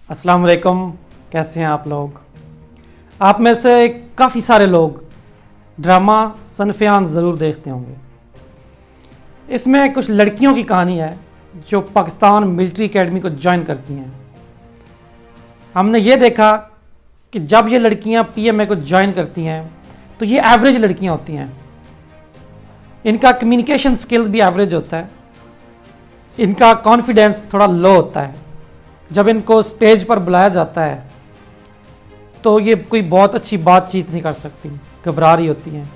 अस्सलाम वालेकुम। कैसे हैं आप लोग? आप में से काफ़ी सारे लोग ड्रामा सनफियान ज़रूर देखते होंगे। इसमें कुछ लड़कियों की कहानी है जो पाकिस्तान मिलिट्री एकेडमी को ज्वाइन करती हैं। हमने ये देखा कि जब ये लड़कियां पीएमए को ज्वाइन करती हैं तो ये एवरेज लड़कियां होती हैं। इनका कम्युनिकेशन स्किल भी एवरेज होता है, इनका कॉन्फिडेंस थोड़ा लो होता है। जब इनको स्टेज पर बुलाया जाता है तो ये कोई बहुत अच्छी बातचीत नहीं कर सकती, घबरा रही होती हैं।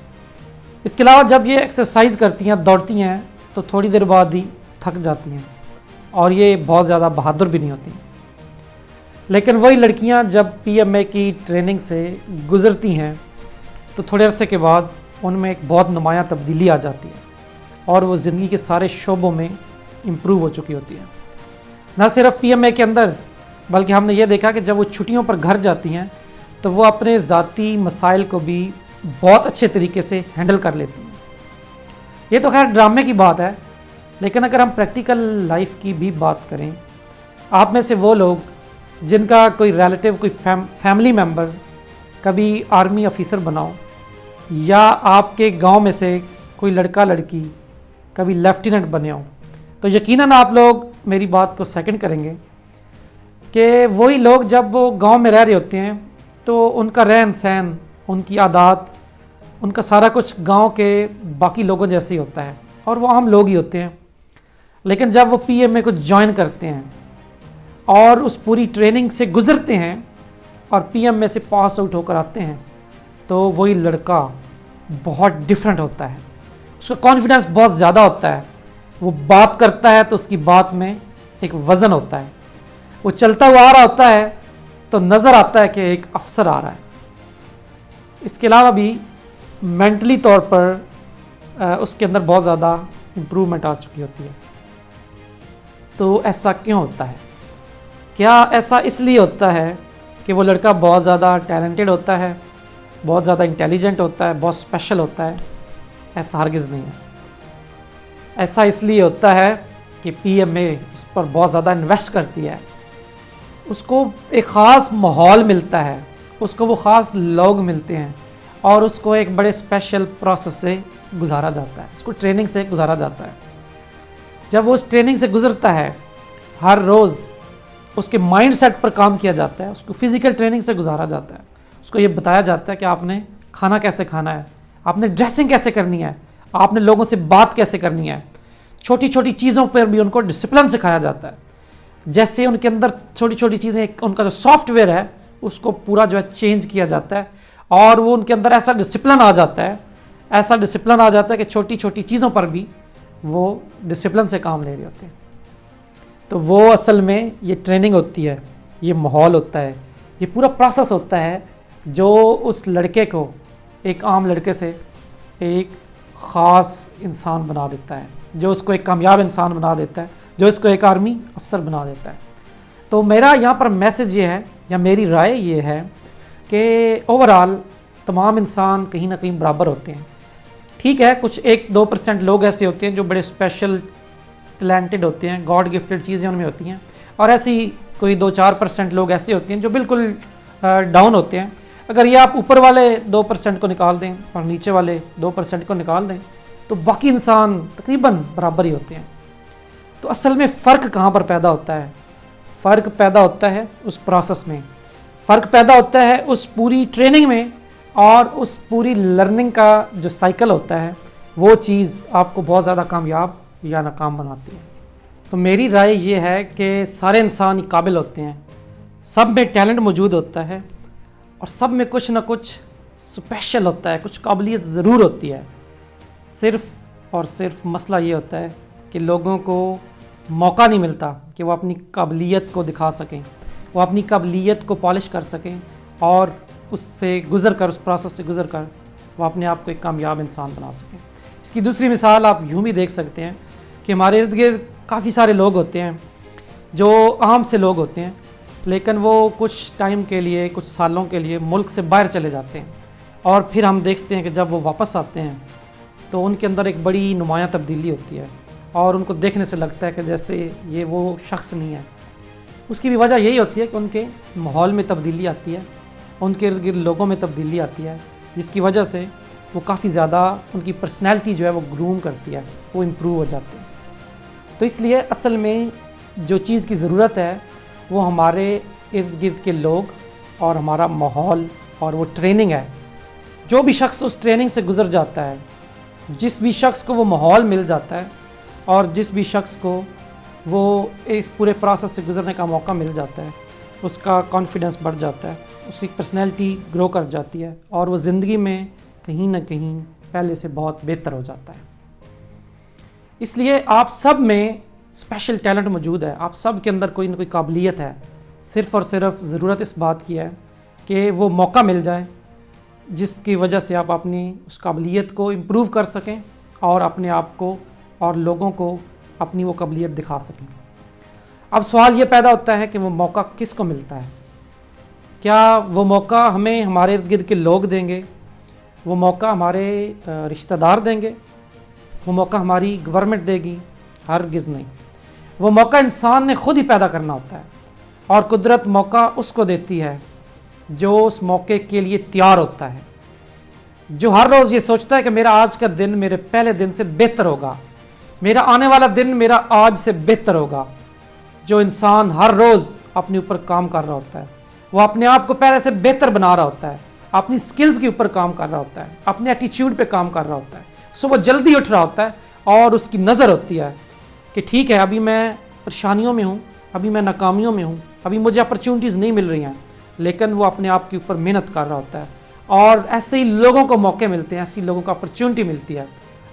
इसके अलावा जब ये एक्सरसाइज करती हैं, दौड़ती हैं, तो थोड़ी देर बाद ही थक जाती हैं और ये बहुत ज़्यादा बहादुर भी नहीं होती। लेकिन वही लड़कियां जब पीएमए की ट्रेनिंग से गुज़रती हैं तो थोड़े अरसे के बाद उनमें एक बहुत नुमायाँ तब्दीली आ जाती है और वो ज़िंदगी के सारे शोबों में इम्प्रूव हो चुकी होती है। न सिर्फ पीएमए के अंदर, बल्कि हमने ये देखा कि जब वो छुट्टियों पर घर जाती हैं तो वो अपने ज़ाती मसाइल को भी बहुत अच्छे तरीके से हैंडल कर लेती हैं। ये तो खैर ड्रामे की बात है, लेकिन अगर हम प्रैक्टिकल लाइफ की भी बात करें, आप में से वो लोग जिनका कोई रिलेटिव, कोई फैमिली मेम्बर कभी आर्मी ऑफिसर बना हो, या आपके गांव में से कोई लड़का लड़की कभी लेफ्टिनेंट बने हो, तो यकीनन आप लोग मेरी बात को सेकंड करेंगे कि वही लोग जब वो गांव में रह रहे होते हैं तो उनका रहन सहन, उनकी आदत, उनका सारा कुछ गांव के बाकी लोगों जैसे ही होता है और वो आम लोग ही होते हैं। लेकिन जब वो पीएमए को ज्वाइन करते हैं और उस पूरी ट्रेनिंग से गुजरते हैं और पीएमए से पास आउट होकर आते हैं तो वही लड़का बहुत डिफरेंट होता है। उसका कॉन्फिडेंस बहुत ज़्यादा होता है। वो बात करता है तो उसकी बात में एक वज़न होता है। वो चलता हुआ आ रहा होता है तो नज़र आता है कि एक अफसर आ रहा है। इसके अलावा भी मेंटली तौर पर उसके अंदर बहुत ज़्यादा इम्प्रूवमेंट आ चुकी होती है। तो ऐसा क्यों होता है? क्या ऐसा इसलिए होता है कि वो लड़का बहुत ज़्यादा टैलेंटेड होता है, बहुत ज़्यादा इंटेलिजेंट होता है, बहुत स्पेशल होता है? ऐसा हरगिज़ नहीं है। ऐसा इसलिए होता है कि पीएमए उस पर बहुत ज़्यादा इन्वेस्ट करती है। उसको एक ख़ास माहौल मिलता है, उसको वो ख़ास लोग मिलते हैं और उसको एक बड़े स्पेशल प्रोसेस से गुजारा जाता है, उसको ट्रेनिंग से गुजारा जाता है। जब वो उस ट्रेनिंग से गुज़रता है, हर रोज़ उसके माइंड सेट पर काम किया जाता है, उसको फिज़िकल ट्रेनिंग से गुजारा जाता है। उसको ये बताया जाता है कि आपने खाना कैसे खाना है, आपने ड्रेसिंग कैसे करनी है, आपने लोगों से बात कैसे करनी है। छोटी छोटी चीज़ों पर भी उनको डिसिप्लिन सिखाया जाता है। जैसे उनके अंदर छोटी छोटी चीज़ें, उनका जो सॉफ्टवेयर है उसको पूरा जो है चेंज किया जाता है और वो उनके अंदर ऐसा डिसिप्लिन आ जाता है, ऐसा डिसिप्लिन आ जाता है कि छोटी छोटी चीज़ों पर भी वो डिसिप्लिन से काम ले रहे होते हैं। तो वो असल में ये ट्रेनिंग होती है, ये माहौल होता है, ये पूरा प्रोसेस होता है जो उस लड़के को एक आम लड़के से एक ख़ास इंसान बना देता है, जो उसको एक कामयाब इंसान बना देता है, जो इसको एक आर्मी अफसर बना देता है। तो मेरा यहाँ पर मैसेज ये है, या मेरी राय ये है कि ओवरऑल तमाम इंसान कहीं ना कहीं बराबर होते हैं। ठीक है, कुछ 1-2% लोग ऐसे होते हैं जो बड़े स्पेशल टैलेंटेड होते हैं, गॉड गिफ्टेड चीज़ें उनमें होती हैं, और ऐसी कोई 2-4% लोग ऐसे होते हैं जो बिल्कुल डाउन होते हैं। अगर ये आप ऊपर वाले 2% को निकाल दें और नीचे वाले 2% को निकाल दें तो बाकी इंसान तकरीबन बराबर ही होते हैं। तो असल में फ़र्क कहाँ पर पैदा होता है? फ़र्क पैदा होता है उस प्रोसेस में, फ़र्क पैदा होता है उस पूरी ट्रेनिंग में, और उस पूरी लर्निंग का जो साइकिल होता है वो चीज़ आपको बहुत ज़्यादा कामयाब या नाकाम बनाती है। तो मेरी राय ये है कि सारे इंसान काबिल होते हैं, सब में टैलेंट मौजूद होता है और सब में कुछ ना कुछ स्पेशल होता है, कुछ काबिलियत ज़रूर होती है। सिर्फ़ और सिर्फ मसला ये होता है कि लोगों को मौका नहीं मिलता कि वो अपनी काबिलियत को दिखा सकें, वो अपनी काबिलियत को पॉलिश कर सकें और उससे गुज़र कर, उस प्रोसेस से गुज़र कर वो अपने आप को एक कामयाब इंसान बना सकें। इसकी दूसरी मिसाल आप यूँ भी देख सकते हैं कि हमारे इर्द गिर्द काफ़ी सारे लोग होते हैं जो आम से लोग होते हैं, लेकिन वो कुछ टाइम के लिए, कुछ सालों के लिए मुल्क से बाहर चले जाते हैं और फिर हम देखते हैं कि जब वो वापस आते हैं तो उनके अंदर एक बड़ी नुमायाँ तब्दीली होती है और उनको देखने से लगता है कि जैसे ये वो शख्स नहीं है। اس کی بھی وجہ یہی ہوتی ہے کہ ان کے ماحول میں تبدیلی آتی ہے، ان کے ارد گرد لوگوں میں تبدیلی آتی ہے، جس کی وجہ سے وہ کافی زیادہ ان کی پرسنالٹی جو ہے وہ گروم کرتی ہے، وہ امپروو ہو جاتے ہیں۔ تو اس لیے اصل میں جو چیز کی ضرورت ہے وہ ہمارے ارد گرد کے لوگ اور ہمارا ماحول اور وہ ٹریننگ ہے۔ جو بھی شخص اس ٹریننگ سے گزر جاتا ہے، جس بھی شخص کو وہ ماحول مل جاتا ہے اور جس بھی شخص کو وہ اس پورے پروسیس سے گزرنے کا موقع مل جاتا ہے، اس کا کانفیڈنس بڑھ جاتا ہے، اس کی پرسنالٹی گرو کر جاتی ہے اور وہ زندگی میں کہیں نہ کہیں پہلے سے بہت بہتر ہو جاتا ہے۔ اس لیے آپ سب میں اسپیشل ٹیلنٹ موجود ہے، آپ سب کے اندر کوئی نہ کوئی قابلیت ہے، صرف اور صرف ضرورت اس بات کی ہے کہ وہ موقع مل جائے جس کی وجہ سے آپ اپنی اس قابلیت کو امپروو کر سکیں اور اپنے آپ کو اور لوگوں کو اپنی وہ قابلیت دکھا سکیں۔ اب سوال یہ پیدا ہوتا ہے کہ وہ موقع کس کو ملتا ہے؟ کیا وہ موقع ہمیں ہمارے ارد گرد کے لوگ دیں گے؟ وہ موقع ہمارے رشتہ دار دیں گے؟ وہ موقع ہماری گورنمنٹ دے گی؟ ہرگز نہیں۔ وہ موقع انسان نے خود ہی پیدا کرنا ہوتا ہے، اور قدرت موقع اس کو دیتی ہے جو اس موقع کے لیے تیار ہوتا ہے، جو ہر روز یہ سوچتا ہے کہ میرا آج کا دن میرے پہلے دن سے بہتر ہوگا، میرا آنے والا دن میرا آج سے بہتر ہوگا۔ جو انسان ہر روز اپنے اوپر کام کر رہا ہوتا ہے، وہ اپنے آپ کو پہلے سے بہتر بنا رہا ہوتا ہے، اپنی سکلز کے اوپر کام کر رہا ہوتا ہے، اپنے ایٹیچیوڈ پہ کام کر رہا ہوتا ہے، صبح جلدی اٹھ رہا ہوتا ہے اور اس کی نظر ہوتی ہے کہ ٹھیک ہے ابھی میں پریشانیوں میں ہوں، ابھی میں ناکامیوں میں ہوں، ابھی مجھے اپرچونٹیز نہیں مل رہی ہیں، لیکن وہ اپنے آپ کے اوپر محنت کر رہا ہوتا ہے۔ اور ایسے ہی لوگوں کو موقع ملتے ہیں، ایسی لوگوں کو اپرچونٹی ملتی ہے،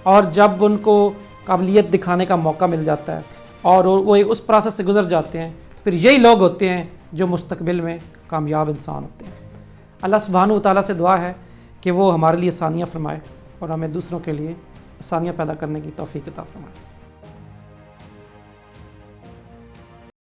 اور جب ان کو قابلیت دکھانے کا موقع مل جاتا ہے اور وہ اس پروسیس سے گزر جاتے ہیں، پھر یہی لوگ ہوتے ہیں جو مستقبل میں کامیاب انسان ہوتے ہیں۔ اللہ سبحانہ و تعالیٰ سے دعا ہے کہ وہ ہمارے لیے آسانیاں فرمائے اور ہمیں دوسروں کے لیے آسانیاں پیدا کرنے کی توفیق عطا فرمائے۔